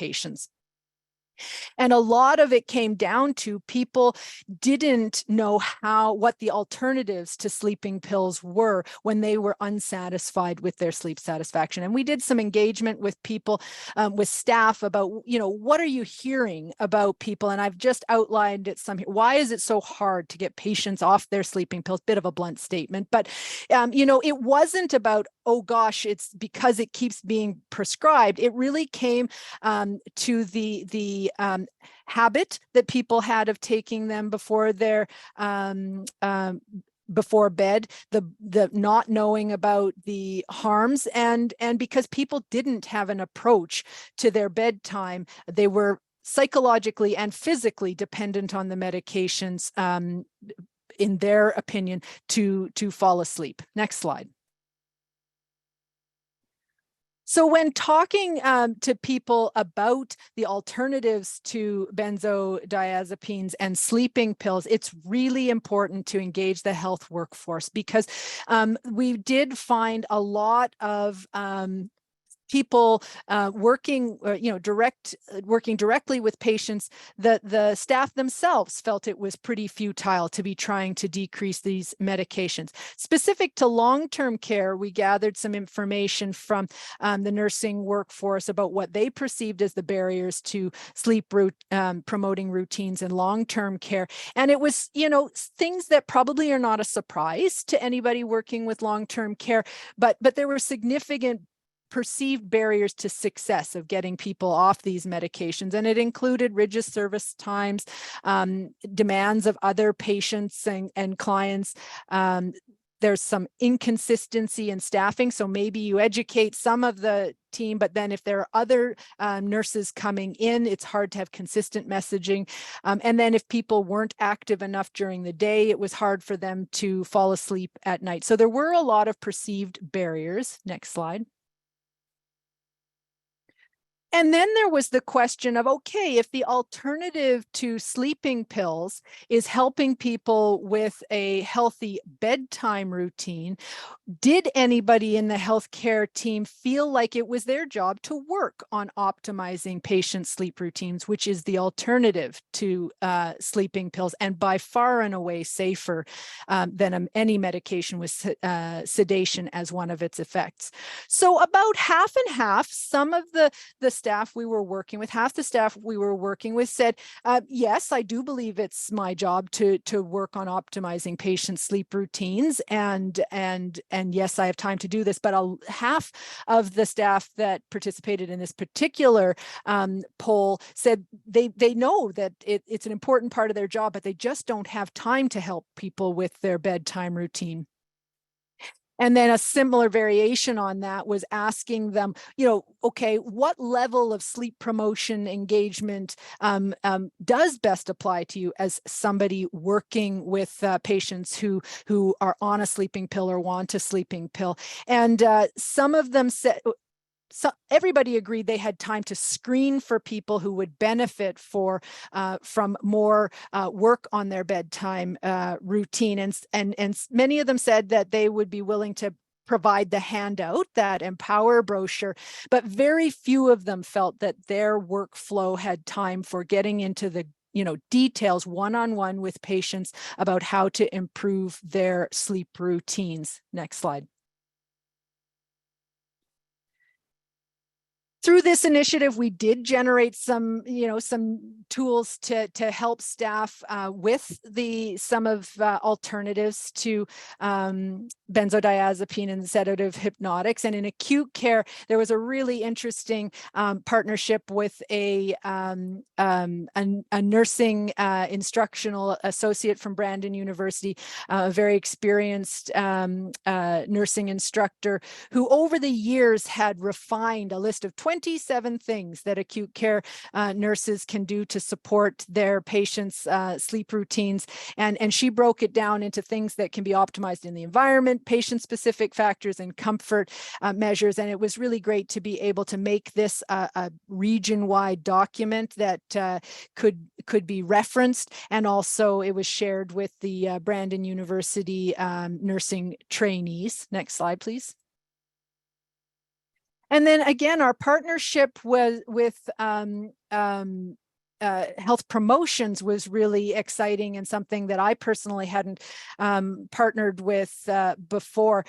And a lot of it came down to people didn't know what the alternatives to sleeping pills were when they were unsatisfied with their sleep satisfaction. And we did some engagement with people, with staff about, what are you hearing about people? And I've just outlined it some. Why is it so hard to get patients off their sleeping pills? Bit of a blunt statement, but it wasn't about, oh gosh, it's because it keeps being prescribed. It really came to the habit that people had of taking them before their before bed, the not knowing about the harms, and because people didn't have an approach to their bedtime, they were psychologically and physically dependent on the medications, in their opinion, to fall asleep. Next slide. So when talking to people about the alternatives to benzodiazepines and sleeping pills, it's really important to engage the health workforce, because we did find a lot of people working directly with patients, that the staff themselves felt it was pretty futile to be trying to decrease these medications. Specific to long-term care, we gathered some information from the nursing workforce about what they perceived as the barriers to sleep promoting routines in long-term care. And it was, things that probably are not a surprise to anybody working with long-term care, but there were significant perceived barriers to success of getting people off these medications. And it included rigid service times, demands of other patients and clients. There's some inconsistency in staffing. So maybe you educate some of the team, but then if there are other nurses coming in, it's hard to have consistent messaging. And then if people weren't active enough during the day, it was hard for them to fall asleep at night. So there were a lot of perceived barriers. Next slide. And then there was the question of, okay, if the alternative to sleeping pills is helping people with a healthy bedtime routine, did anybody in the healthcare team feel like it was their job to work on optimizing patient sleep routines, which is the alternative to sleeping pills, and by far and away safer than any medication with sedation as one of its effects? So about half and half. Some of the staff we were working with, half the staff we were working with said, yes, I do believe it's my job to work on optimizing patient sleep routines, and yes, I have time to do this. But half of the staff that participated in this particular poll said they know that it's an important part of their job, but they just don't have time to help people with their bedtime routine. And then a similar variation on that was asking them, okay, what level of sleep promotion engagement does best apply to you as somebody working with patients who are on a sleeping pill or want a sleeping pill? And some of them said, so everybody agreed they had time to screen for people who would benefit from more work on their bedtime routine. And many of them said that they would be willing to provide the handout, that Empower brochure, but very few of them felt that their workflow had time for getting into the details one-on-one with patients about how to improve their sleep routines. Next slide. Through this initiative, we did generate some tools to help staff with some of alternatives to benzodiazepine and sedative hypnotics. And in acute care, there was a really interesting partnership with a nursing instructional associate from Brandon University, a very experienced nursing instructor who over the years had refined a list of 27 things that acute care nurses can do to support their patients' sleep routines. And she broke it down into things that can be optimized in the environment, patient-specific factors, and comfort measures. And it was really great to be able to make this a region-wide document that could be referenced. And also it was shared with the Brandon University nursing trainees. Next slide, please. And then again, our partnership was with health promotions was really exciting and something that I personally hadn't partnered with before.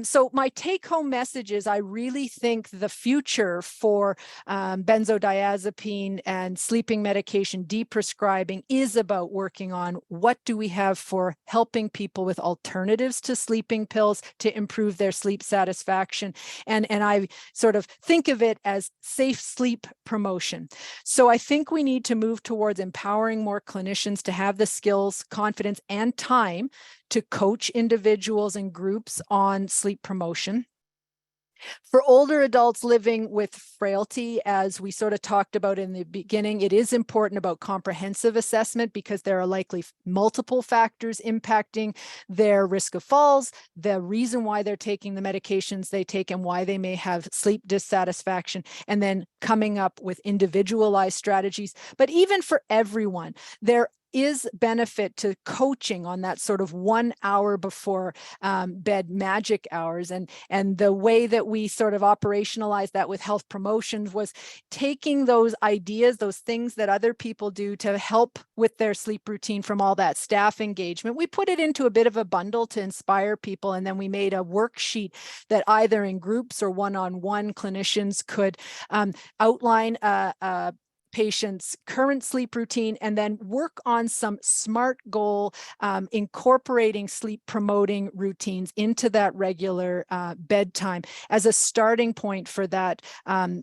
So my take-home message is I really think the future for benzodiazepine and sleeping medication deprescribing is about working on what do we have for helping people with alternatives to sleeping pills to improve their sleep satisfaction. And I sort of think of it as safe sleep promotion. So I think we need to move towards empowering more clinicians to have the skills, confidence, and time to coach individuals and groups on sleep promotion. For older adults living with frailty, as we sort of talked about in the beginning, it is important about comprehensive assessment because there are likely multiple factors impacting their risk of falls, the reason why they're taking the medications they take and why they may have sleep dissatisfaction, and then coming up with individualized strategies. But even for everyone, there is benefit to coaching on that sort of 1 hour before bed magic hours. And the way that we sort of operationalized that with health promotions was taking those ideas, those things that other people do to help with their sleep routine from all that staff engagement. We put it into a bit of a bundle to inspire people. And then we made a worksheet that either in groups or one-on-one clinicians could outline a patient's current sleep routine and then work on some SMART goal, incorporating sleep promoting routines into that regular bedtime as a starting point for that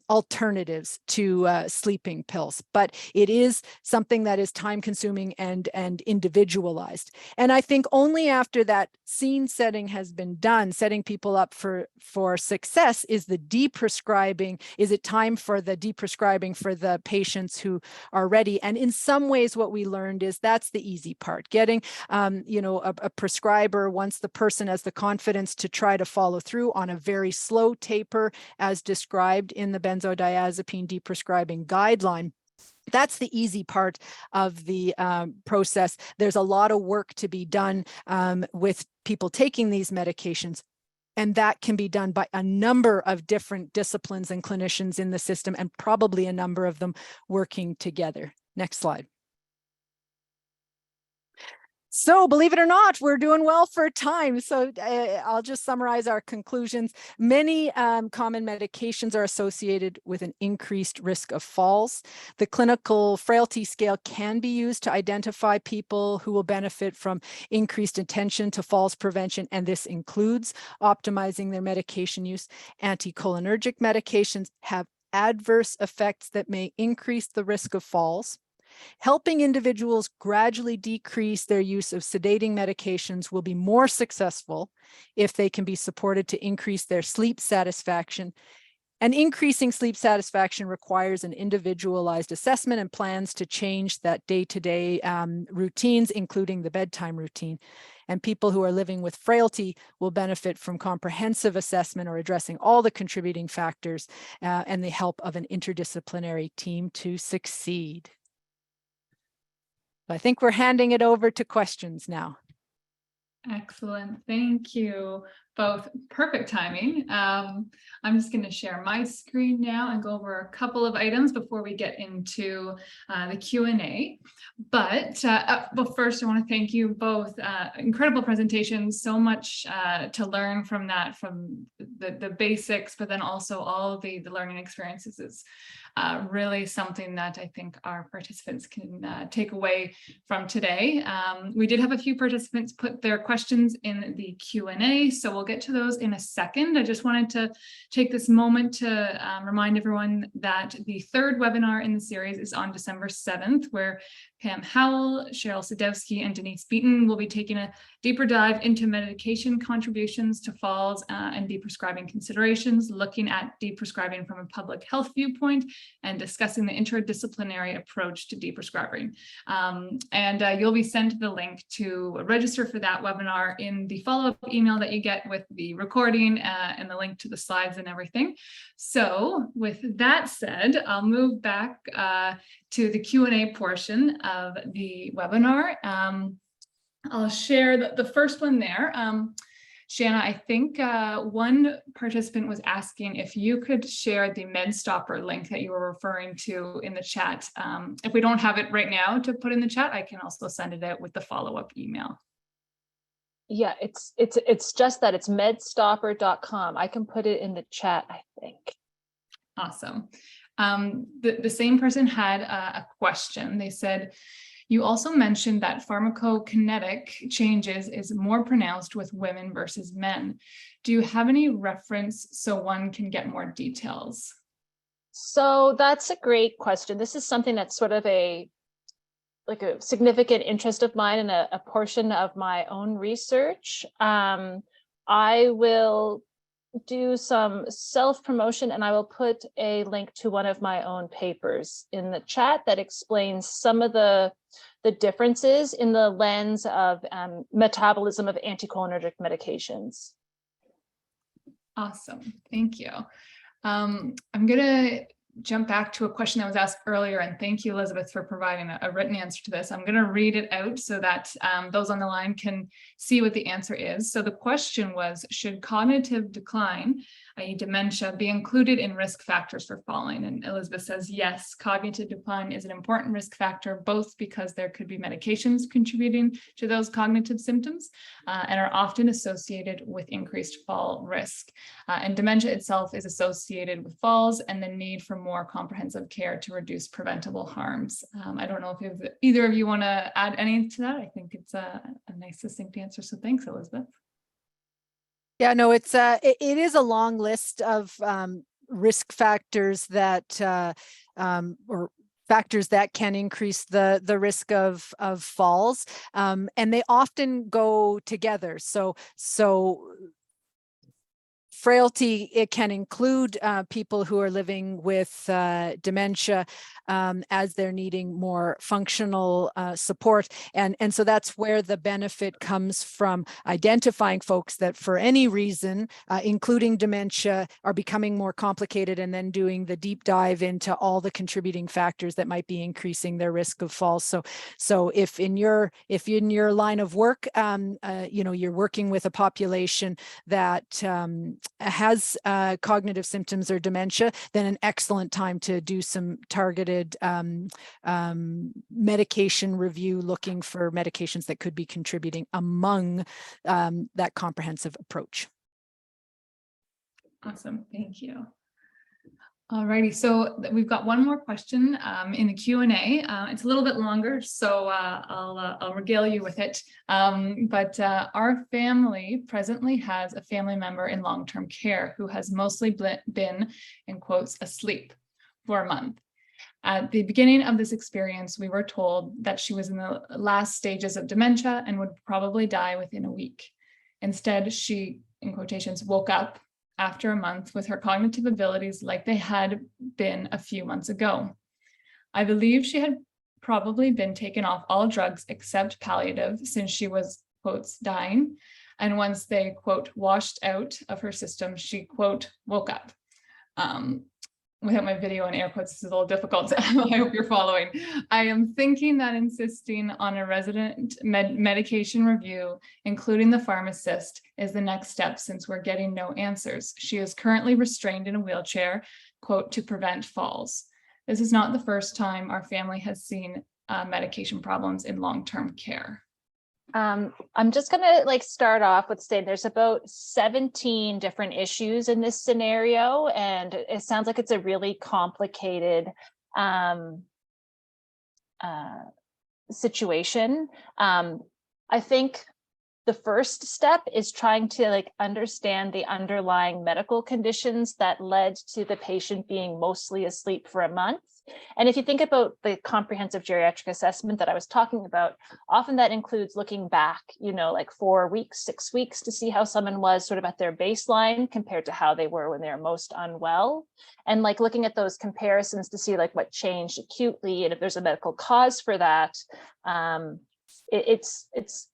alternatives to sleeping pills. But it is something that is time consuming and individualized. And I think only after that scene setting has been done, setting people up for success, is the deprescribing, is it time for the deprescribing for the patient who are ready. And in some ways, what we learned is that's the easy part. Getting, a prescriber, once the person has the confidence to try to follow through on a very slow taper, as described in the benzodiazepine deprescribing guideline. That's the easy part of the process. There's a lot of work to be done with people taking these medications. And that can be done by a number of different disciplines and clinicians in the system, and probably a number of them working together. Next slide. So believe it or not, we're doing well for time. So I'll just summarize our conclusions. Many common medications are associated with an increased risk of falls. The clinical frailty scale can be used to identify people who will benefit from increased attention to falls prevention, and this includes optimizing their medication use. Anticholinergic medications have adverse effects that may increase the risk of falls. Helping individuals gradually decrease their use of sedating medications will be more successful if they can be supported to increase their sleep satisfaction. And increasing sleep satisfaction requires an individualized assessment and plans to change that day-to-day routines, including the bedtime routine. And people who are living with frailty will benefit from comprehensive assessment or addressing all the contributing factors and the help of an interdisciplinary team to succeed. I think we're handing it over to questions now. Excellent. Thank you both. Perfect timing. I'm just going to share my screen now and go over a couple of items before we get into the Q&A. But first, I want to thank you both. Incredible presentations. So much to learn from that, from the basics, but then also all of the learning experiences is really something that I think our participants can take away from today. We did have a few participants put their questions in the Q&A, so we'll get to those in a second. I just wanted to take this moment to remind everyone that the third webinar in the series is on December 7th, where Pam Howell, Cheryl Sadowski, and Denise Beaton will be taking a deeper dive into medication contributions to falls and deprescribing considerations, looking at deprescribing from a public health viewpoint and discussing the interdisciplinary approach to deprescribing. And you'll be sent the link to register for that webinar in the follow-up email that you get with the recording and the link to the slides and everything. So with that said, I'll move back to the Q&A portion of the webinar. I'll share the first one there. Shanna, I think one participant was asking if you could share the MedStopper link that you were referring to in the chat. If we don't have it right now to put in the chat, I can also send it out with the follow-up email. Yeah, it's just that it's medstopper.com. I can put it in the chat, I think. Awesome. The same person had a question. They said, you also mentioned that pharmacokinetic changes is more pronounced with women versus men. Do you have any reference so one can get more details? So that's a great question. This is something that's sort of a significant interest of mine and a portion of my own research. I will do some self-promotion and I will put a link to one of my own papers in the chat that explains some of the differences in the lens of metabolism of anticholinergic medications. Awesome, thank you. I'm gonna jump back to a question that was asked earlier, and thank you, Elizabeth, for providing a written answer to this. I'm going to read it out so that those on the line can see what the answer is. So the question was, should cognitive decline, i.e. dementia, be included in risk factors for falling? And Elizabeth says, yes, cognitive decline is an important risk factor, both because there could be medications contributing to those cognitive symptoms and are often associated with increased fall risk. And dementia itself is associated with falls and the need for more comprehensive care to reduce preventable harms. I don't know if either of you want to add any to that. I think it's a nice succinct answer. So thanks, Elizabeth. Yeah, no, it is a long list of risk factors that or factors that can increase the risk of falls, and they often go together. So frailty, it can include people who are living with dementia as they're needing more functional support. And so that's where the benefit comes from, identifying folks that for any reason, including dementia, are becoming more complicated, and then doing the deep dive into all the contributing factors that might be increasing their risk of falls. So if in your line of work, you're working with a population that has cognitive symptoms or dementia, then an excellent time to do some targeted medication review, looking for medications that could be contributing among that comprehensive approach. Awesome, thank you. Alrighty, so we've got one more question in the Q&A. It's a little bit longer, so I'll regale you with it. But our family presently has a family member in long-term care who has mostly been, in quotes, asleep for a month. At the beginning of this experience, we were told that she was in the last stages of dementia and would probably die within a week. Instead, she, in quotations, woke up after a month with her cognitive abilities like they had been a few months ago. I believe she had probably been taken off all drugs except palliative since she was, quotes, dying. And once they, quote, washed out of her system, she, quote, woke up. Without my video in air quotes, this is a little difficult. I hope you're following. I am thinking that insisting on a resident medication review, including the pharmacist, is the next step since we're getting no answers. She is currently restrained in a wheelchair, quote, to prevent falls. This is not the first time our family has seen medication problems in long-term care. I'm just gonna start off with saying there's about 17 different issues in this scenario, and it sounds like it's a really complicated situation. I think the first step is trying to understand the underlying medical conditions that led to the patient being mostly asleep for a month. And if you think about the comprehensive geriatric assessment that I was talking about, often that includes looking back, 4 weeks, 6 weeks, to see how someone was sort of at their baseline compared to how they were when they were most unwell. And looking at those comparisons to see what changed acutely, and if there's a medical cause for that. It's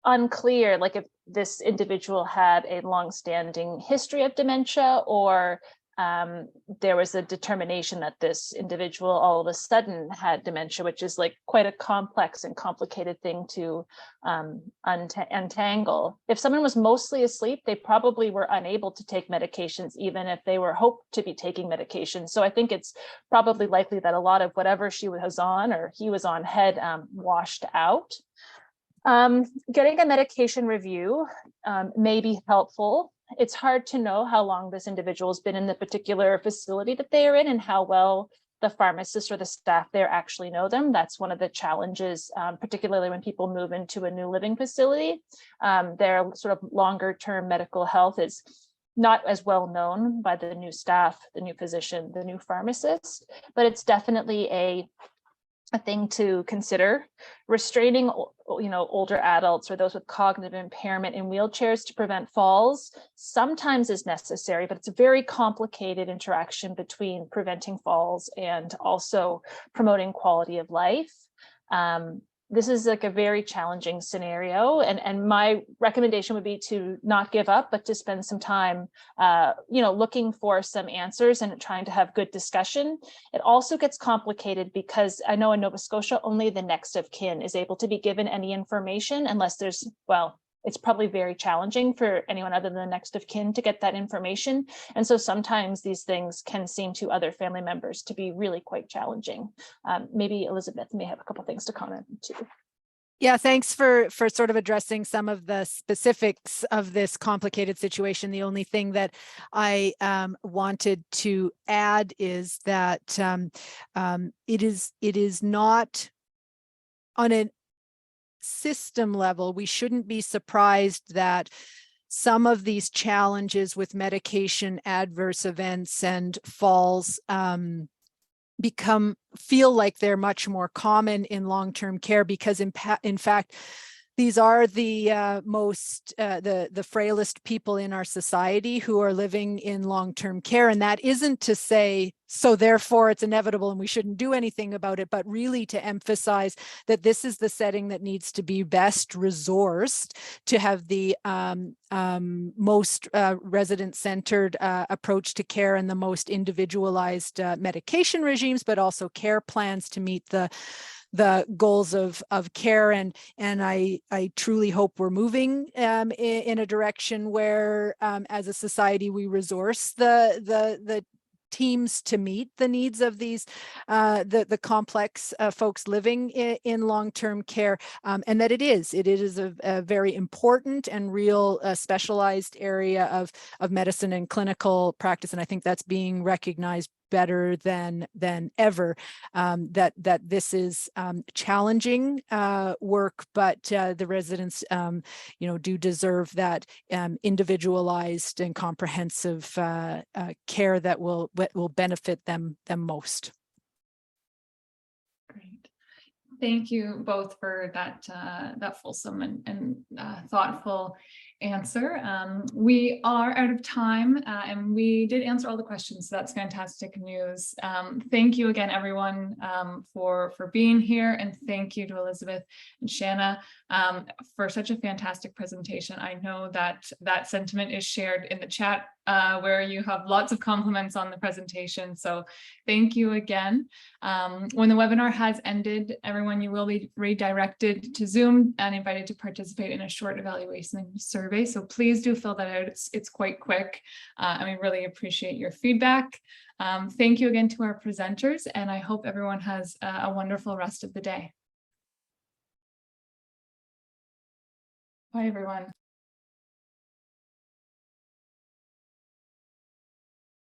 unclear if this individual had a long-standing history of dementia, or there was a determination that this individual all of a sudden had dementia, which is like quite a complex and complicated thing to untangle. If someone was mostly asleep, they probably were unable to take medications, even if they were hoped to be taking medications. So I think it's probably likely that a lot of whatever she was on or he was on had washed out. Getting a medication review may be helpful. It's hard to know how long this individual has been in the particular facility that they are in and how well the pharmacist or the staff there actually know them. That's one of the challenges, particularly when people move into a new living facility. Their sort of longer term medical health is not as well known by the new staff, the new physician, the new pharmacist, but it's definitely a thing to consider. Restraining, older adults or those with cognitive impairment in wheelchairs to prevent falls sometimes is necessary, but it's a very complicated interaction between preventing falls and also promoting quality of life. This is like a very challenging scenario, and my recommendation would be to not give up, but to spend some time, looking for some answers and trying to have good discussion. It also gets complicated because I know in Nova Scotia, only the next of kin is able to be given any information unless there's, well, it's probably very challenging for anyone other than the next of kin to get that information. And so sometimes these things can seem to other family members to be really quite challenging. Maybe Elizabeth may have a couple things to comment too. Yeah, thanks for sort of addressing some of the specifics of this complicated situation. The only thing that I wanted to add is that it is not on a system level. We shouldn't be surprised that some of these challenges with medication, adverse events, and falls feel like they're much more common in long-term care, because in fact, these are the the frailest people in our society who are living in long-term care. And that isn't to say, so therefore it's inevitable and we shouldn't do anything about it, but really to emphasize that this is the setting that needs to be best resourced to have the most resident-centered approach to care and the most individualized medication regimes, but also care plans to meet the goals of care. And I truly hope we're moving in a direction where as a society we resource the teams to meet the needs of these the complex folks living in long-term care, and that it is a very important and real specialized area of medicine and clinical practice. And I think that's being recognized better than ever, that this is challenging work, but the residents do deserve that individualized and comprehensive care that will benefit them most. Great. Thank you both for that fulsome and thoughtful answer. We are out of time, and we did answer all the questions, so that's fantastic news. Thank you again, everyone, for being here, and thank you to Elizabeth and Shanna for such a fantastic presentation. I know that sentiment is shared in the chat, where you have lots of compliments on the presentation, so thank you again. When the webinar has ended, everyone, you will be redirected to Zoom and invited to participate in a short evaluation survey. So please do fill that out. It's quite quick, and we really appreciate your feedback. Thank you again to our presenters, and I hope everyone has a wonderful rest of the day. Bye, everyone.